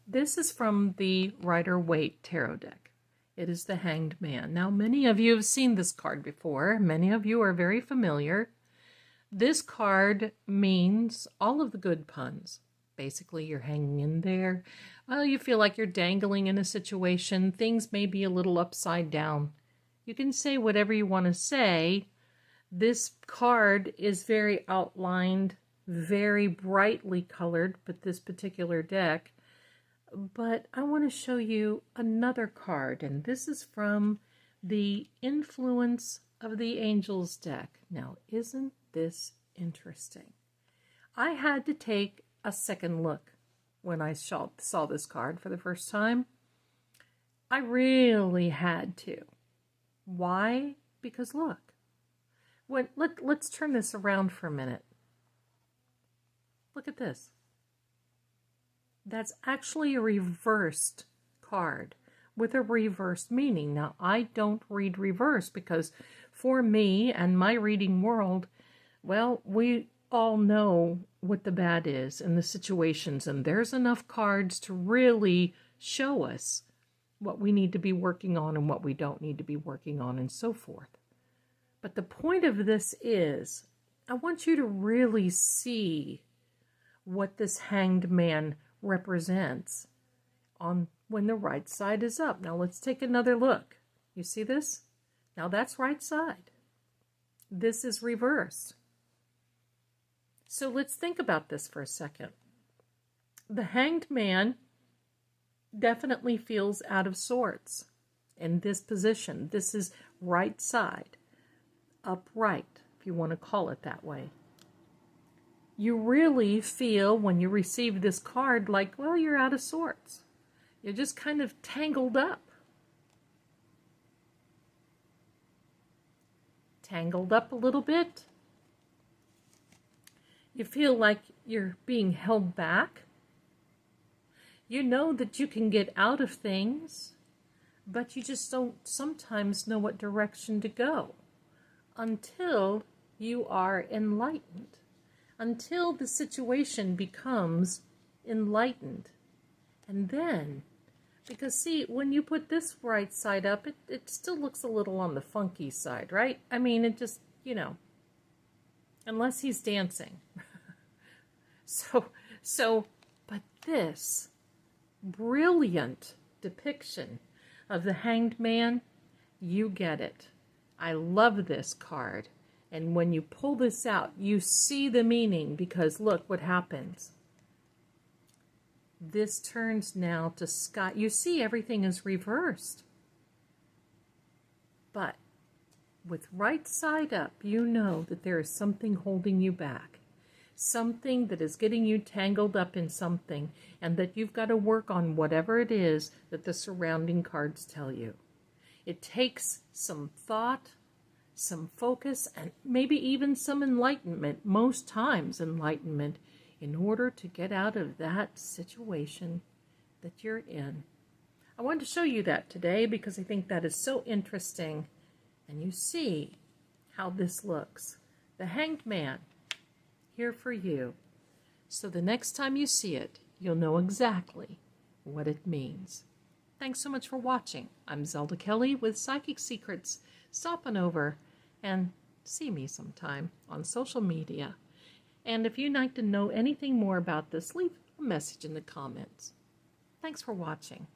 This is from the Rider-Waite Tarot deck. It is the Hanged Man. Now, many of you have seen this card before. Many of you are very familiar. This card means all of the good puns. Basically, you're hanging in there. Well, you feel like you're dangling in a situation. Things may be a little upside down. You can say whatever you want to say. This card is very outlined, very brightly colored, but this particular deck. But I want to show you another card, and this is from the Influence of the Angels deck. Now, isn't this interesting? I had to take a second look when I saw this card for the first time. I really had to. Why? Because look. Let's turn this around for a minute. Look at this. That's actually a reversed card with a reversed meaning. Now, I don't read reverse because for me and my reading world, well, we all know what the bad is in the situations, and there's enough cards to really show us what we need to be working on and what we don't need to be working on and so forth. But the point of this is, I want you to really see what this Hanged Man represents on when the right side is up. Now let's take another look. You see this? Now that's right side. This is reversed. So let's think about this for a second. The Hanged Man definitely feels out of sorts in this position. This is right side, upright, if you want to call it that way. You really feel when you receive this card like, well, you're out of sorts. You're just kind of tangled up. Tangled up a little bit. You feel like you're being held back. You know that you can get out of things, but you just don't sometimes know what direction to go until you are enlightened. Until the situation becomes enlightened. And then, because see, when you put this right side up, it still looks a little on the funky side, right? I mean, it just, you know, unless he's dancing. But this brilliant depiction of the Hanged Man, you get it. I love this card. And when you pull this out, you see the meaning, because look what happens. This turns now to sky. You see everything is reversed. But with right side up, you know that there is something holding you back. Something that is getting you tangled up in something, and that you've got to work on whatever it is that the surrounding cards tell you. It takes some thought, some focus, and maybe even some enlightenment, most times enlightenment, in order to get out of that situation that you're in. I wanted to show you that today because I think that is so interesting. And you see how this looks. The Hanged Man, here for you. So the next time you see it, you'll know exactly what it means. Thanks so much for watching. I'm Zelda Kelly with Psychic Secrets. Stop on over and see me sometime on social media. And if you'd like to know anything more about this, leave a message in the comments. Thanks for watching.